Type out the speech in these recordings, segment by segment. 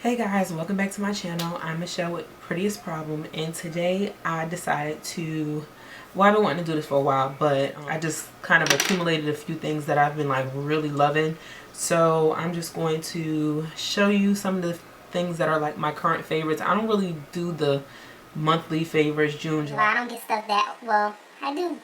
Hey guys, welcome back to my channel. I'm Michelle with Prettiest Problem, and today I decided to, well, I've been wanting to do this for a while, but I just kind of accumulated a few things that I've been like really loving. So I'm just going to show you some of the things that are like my current favorites. I don't really do the monthly favorites, June, July. I don't get stuff that, well, I do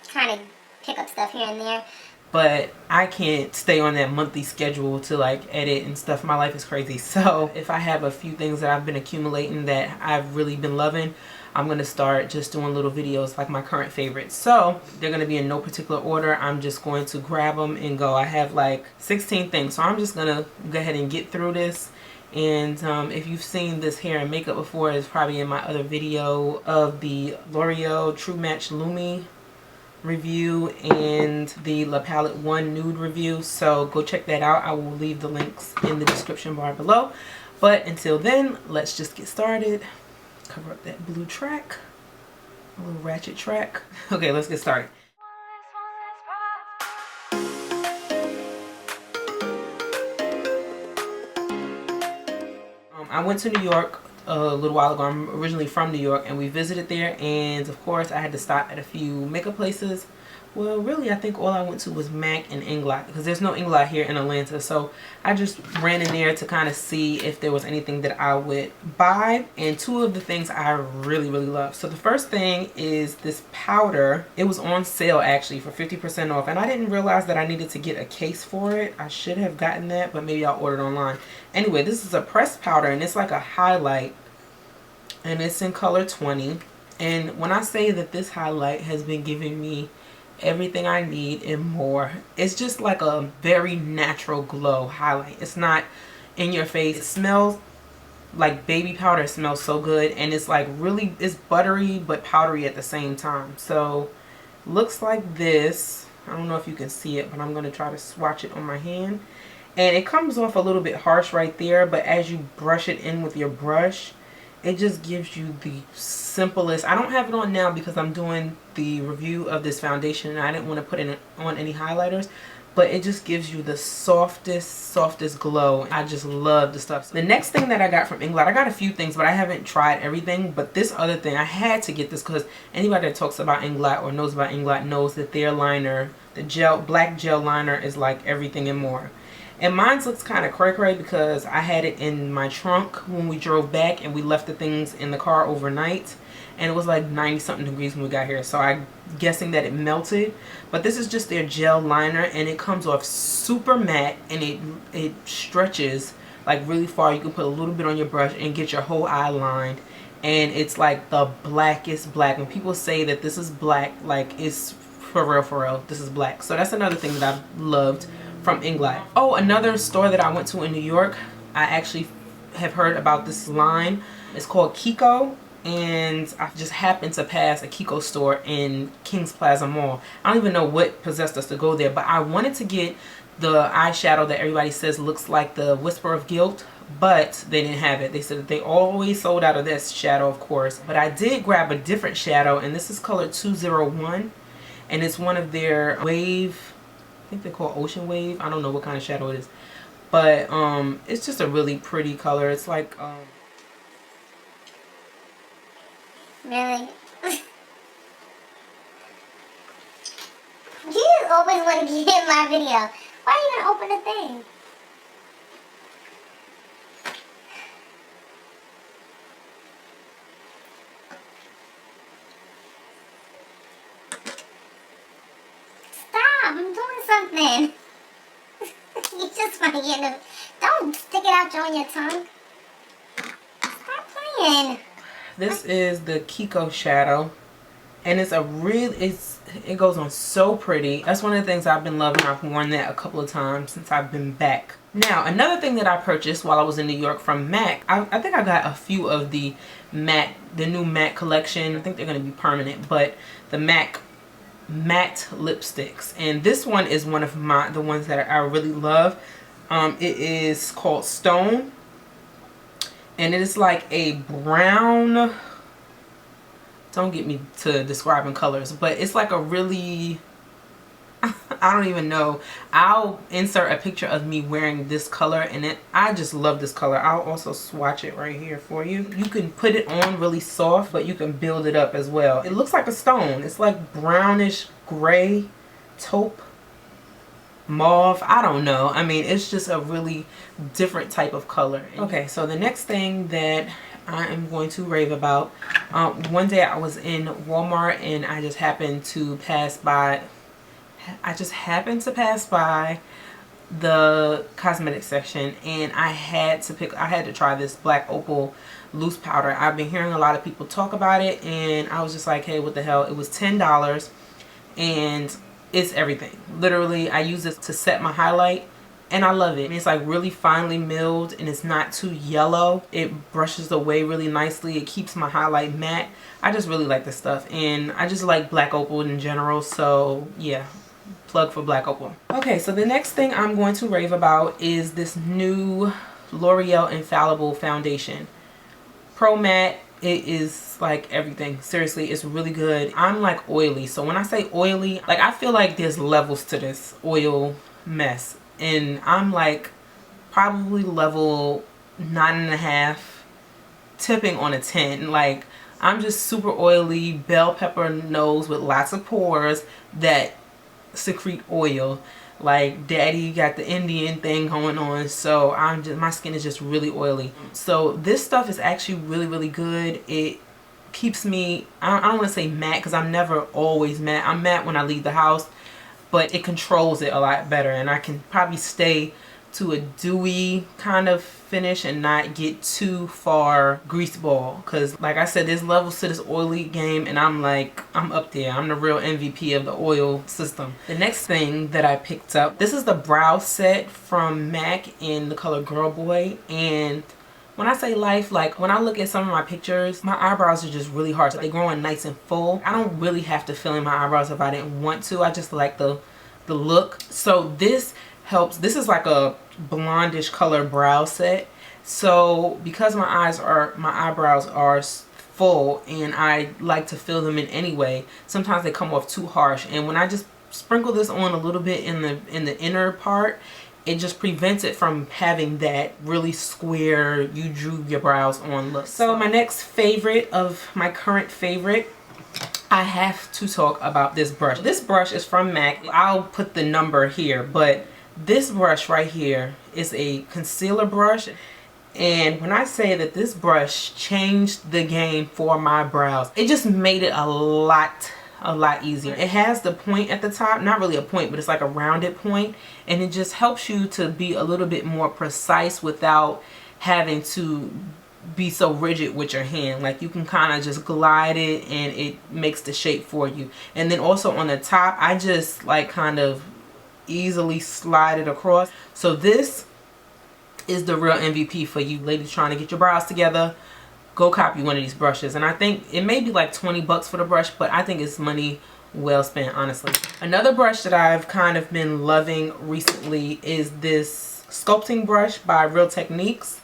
kind of pick up stuff here and there. But I can't stay on that monthly schedule to like edit and stuff. My life is crazy. So if I have a few things that I've been accumulating that I've really been loving, I'm going to start just doing little videos like my current favorites. So they're going to be in no particular order. I'm just going to grab them and go. I have like 16 things. So I'm just going to go ahead and get through this. And if you've seen this hair and makeup before, it's probably in my other video of the L'Oreal True Match Lumi review and the La Palette 1 nude review, so go check that out. I will leave the links in the description bar below. But until then, let's just get started. Cover up that blue track, a little ratchet track. Okay, let's get started. I went to New York a little while ago. I'm originally from New York, and we visited there, and of course I had to stop at a few makeup places. Well, really I think all I went to was MAC and Inglot, because there's no Inglot here in Atlanta. So I just ran in there to kind of see if there was anything that I would buy, and two of the things I really love. So the first thing is this powder. It was on sale actually for 50% off, and I didn't realize that I needed to get a case for it. I should have gotten that, but maybe I'll order it online. Anyway, this is a pressed powder, and it's like a highlight, and it's in color 20. And when I say that this highlight has been giving me everything I need and more, it's just like a very natural glow highlight. It's not in your face. It smells like baby powder. It smells so good, and it's like really, it's buttery but powdery at the same time. So looks like this. I don't know if you can see it, but I'm going to try to swatch it on my hand, and it comes off a little bit harsh right there, but as you brush it in with your brush, it just gives you the simplest. I don't have it on now because I'm doing the review of this foundation and I didn't want to put it on any highlighters, but it just gives you the softest glow. I just love the stuff. The next thing that I got from Inglot, I got a few things, but I haven't tried everything. But this other thing, I had to get this because anybody that talks about Inglot or knows about Inglot knows that their liner, the black gel liner, is like everything and more. And mine looks kind of cray-cray because I had it in my trunk when we drove back, and we left the things in the car overnight, and it was like 90 something degrees when we got here, so I'm guessing that it melted. But this is just their gel liner, and it comes off super matte, and it stretches like really far. You can put a little bit on your brush and get your whole eye lined, and it's like the blackest black. When people say that this is black, like it's for real, this is black. So that's another thing that I've loved from Inglot. Oh, another store that I went to in New York, I actually have heard about this line. It's called Kiko, and I just happened to pass a Kiko store in Kings Plaza Mall. I don't even know what possessed us to go there, but I wanted to get the eyeshadow that everybody says looks like the Whisper of Guilt, but they didn't have it. They said that they always sold out of this shadow, of course. But I did grab a different shadow, and this is color 201, and it's one of their wave, I think they're called Ocean Wave. I don't know what kind of shadow it is, but it's just a really pretty color. It's like Really? You always want to get in my video. Why are you going to open the thing? Stop, I'm doing something. You just want to get in the... Don't stick it out on your tongue. Stop playing. this is the Kiko shadow, and it's a real, it goes on so pretty. That's one of the things I've been loving. I've worn that a couple of times since I've been back. Now, another thing that I purchased while I was in New York from MAC, I think I got a few of the new MAC collection. I think they're going to be permanent, but the MAC matte lipsticks, and this one is one of the ones that I really love. It is called Stone, and it is like a brown, don't get me to describing colors, but it's like a really I don't even know. I'll insert a picture of me wearing this color, and I just love this color. I'll also swatch it right here for you. You can put it on really soft, but you can build it up as well. It looks like a stone. It's like brownish gray, taupe, mauve. I don't know. I mean, it's just a really different type of color. Okay, so the next thing that I am going to rave about, one day I was in Walmart and I just happened to pass by the cosmetics section, and I had to try this black opal loose powder. I've been hearing a lot of people talk about it, and I was just like, hey, what the hell. It was $10 and it's everything. Literally, I use this to set my highlight and I love it. It's like really finely milled and it's not too yellow. It brushes away really nicely. It keeps my highlight matte. I just really like this stuff, and I just like black opal in general, so yeah, plug for black opal. Okay, so the next thing I'm going to rave about is this new L'Oreal Infallible foundation. Pro Matte. It is like everything. Seriously, it's really good. I'm like oily, so when I say oily, like I feel like there's levels to this oil mess, and I'm like probably level 9.5, tipping on a 10. Like, I'm just super oily, bell pepper nose with lots of pores that secrete oil. Like daddy got the Indian thing going on, so my skin is just really oily. So this stuff is actually really good. It keeps me, I don't want to say matte because I'm never always matte. I'm matte when I leave the house, but it controls it a lot better, and I can probably stay to a dewy kind of finish and not get too far grease ball, because like I said, there's levels to this oily game, and I'm up there. I'm the real MVP of the oil system. The next thing that I picked up, this is the brow set from MAC in the color Girl Boy, and when I say life, like when I look at some of my pictures, my eyebrows are just really hard. So they're growing nice and full. I don't really have to fill in my eyebrows if I didn't want to. I just like the look. So this helps. This is like a blondish color brow set. So because my eyebrows are full and I like to fill them in anyway, sometimes they come off too harsh. And when I just sprinkle this on a little bit in the inner part, it just prevents it from having that really square, you drew your brows on look. So my next favorite of my current favorite, I have to talk about this brush. This brush is from MAC. I'll put the number here, but this brush right here is a concealer brush. And when I say that this brush changed the game for my brows, it just made it a lot easier. It has the point at the top, not really a point, but it's like a rounded point, and it just helps you to be a little bit more precise without having to be so rigid with your hand. Like you can kind of just glide it and it makes the shape for you. And then also on the top, I just like kind of easily slide it across. So this is the real MVP for you ladies trying to get your brows together. Go copy one of these brushes, and I think it may be like 20 bucks for the brush, but I think it's money well spent, honestly. Another brush that I've kind of been loving recently is this sculpting brush by Real Techniques,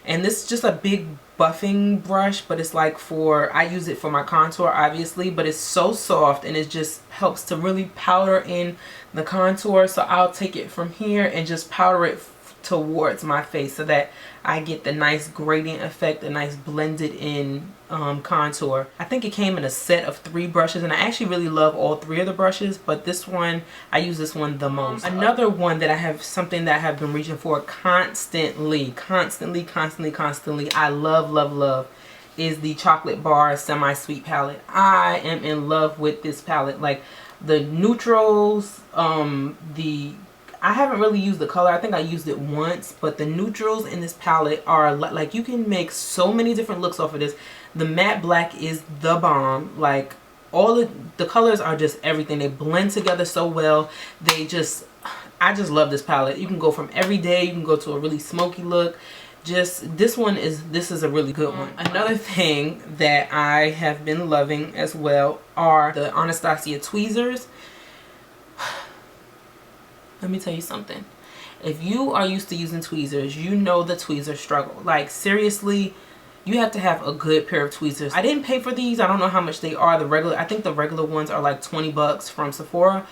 and this is just a big buffing brush, but it's like I use it for my contour obviously, but it's so soft and it just helps to really powder in the contour. So I'll take it from here and just powder it towards my face so that I get the nice gradient effect, the nice blended in contour. I think it came in a set of 3 brushes, and I actually really love all 3 of the brushes, but this one, I use this one the most. Another one that I have been reaching for constantly, I love is the Chocolate Bar Semi-Sweet palette. I am in love with this palette. Like the neutrals, I haven't really used the color. I think I used it once, but the neutrals in this palette are like, you can make so many different looks off of this. The matte black is the bomb. Like all the colors are just everything. They blend together so well. I just love this palette. You can go from everyday, you can go to a really smoky look. This is a really good one. Another thing that I have been loving as well are the Anastasia tweezers. Let me tell you something. If you are used to using tweezers, you know the tweezer struggle. Like seriously, you have to have a good pair of tweezers. I didn't pay for these. I don't know how much they are. I think the regular ones are like 20 bucks from Sephora.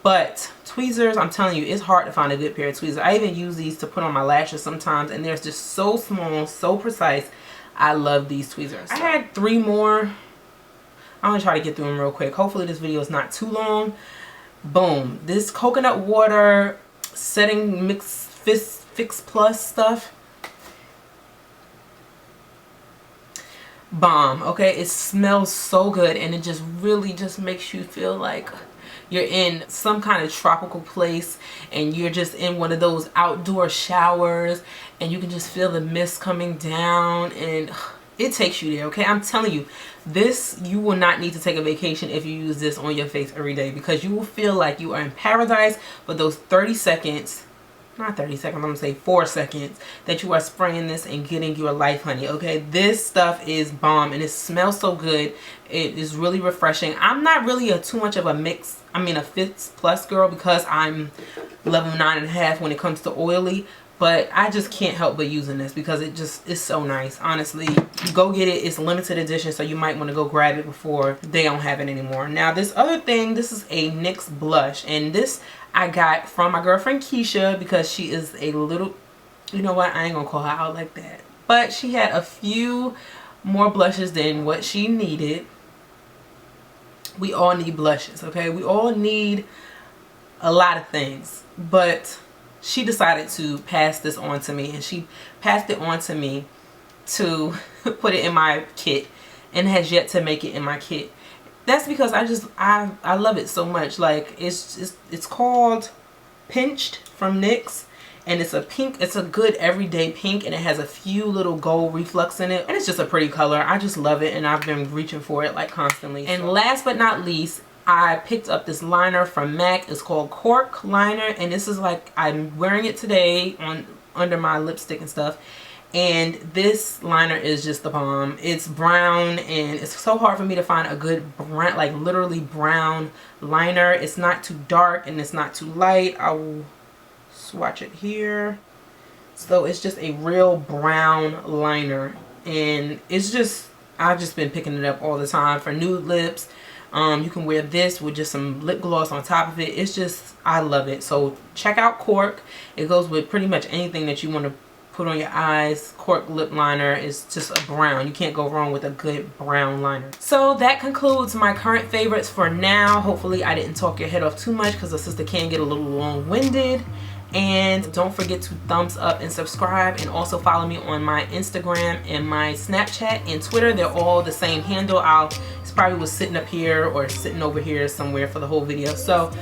But tweezers, I'm telling you, it's hard to find a good pair of tweezers. I even use these to put on my lashes sometimes, and they're just so small, so precise. I love these tweezers. I had 3 more. I'm gonna try to get through them real quick. Hopefully this video is not too long. Boom. This coconut water setting mix fix plus stuff. Bomb. Okay, it smells so good, and it just really just makes you feel like you're in some kind of tropical place, and you're just in one of those outdoor showers, and you can just feel the mist coming down, and it takes you there. Okay, I'm telling you, this, you will not need to take a vacation if you use this on your face every day, because you will feel like you are in paradise for those 30 seconds. Not 30 seconds, I'm gonna say 4 seconds that you are spraying this and getting your life, honey. Okay, this stuff is bomb, and it smells so good. It is really refreshing. I'm not really too much of a Fix Plus girl, because I'm level 9.5 when it comes to oily, but I just can't help but using this because it just is so nice. Honestly, go get it. It's limited edition, so you might want to go grab it before they don't have it anymore. Now this other thing, this is a NYX blush, and this I got from my girlfriend Keisha, because she is a little, you know what, I ain't gonna call her out like that, but she had a few more blushes than what she needed. We all need blushes, okay? We all need a lot of things, but she decided to pass this on to me, and she passed it on to me to put it in my kit, and has yet to make it in my kit. That's because I love it so much. Like, it's called Pinched from NYX, and it's a pink. It's a good everyday pink, and it has a few little gold reflux in it, and it's just a pretty color. I just love it, and I've been reaching for it like constantly. And last but not least, I picked up this liner from MAC. It's called Cork liner, and this is like, I'm wearing it today on under my lipstick and stuff. And this liner is just the bomb. It's brown, and it's so hard for me to find a good brown, like literally brown liner. It's not too dark and it's not too light. I will swatch it here. So it's just a real brown liner, and it's just, I've just been picking it up all the time for nude lips. You can wear this with just some lip gloss on top of it. It's just, I love it. So check out Cork. It goes with pretty much anything that you want to put on your eyes. Cork lip liner is just a brown. You can't go wrong with a good brown liner. So that concludes my current favorites for now. Hopefully I didn't talk your head off too much, because the sister can get a little long-winded. And don't forget to thumbs up and subscribe, and also follow me on my Instagram and my Snapchat and Twitter. They're all the same handle. It's probably was sitting up here or sitting over here somewhere for the whole video. So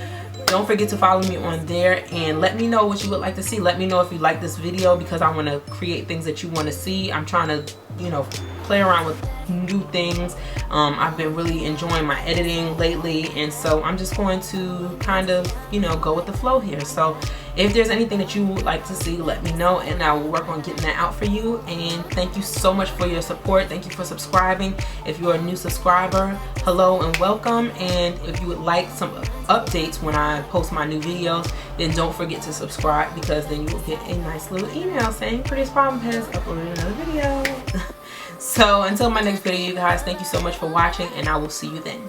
don't forget to follow me on there, and let me know what you would like to see. Let me know if you like this video, because I want to create things that you want to see. I'm trying to, you know, play around with new things. I've been really enjoying my editing lately, and so I'm just going to kind of, you know, go with the flow here. So if there's anything that you would like to see, let me know, and I will work on getting that out for you. And thank you so much for your support. Thank you for subscribing. If you're a new subscriber, hello and welcome. And if you would like some updates when I post my new videos, then don't forget to subscribe, because then you will get a nice little email saying Prettiest Problem has uploaded another video. So until my next video, you guys, thank you so much for watching, and I will see you then.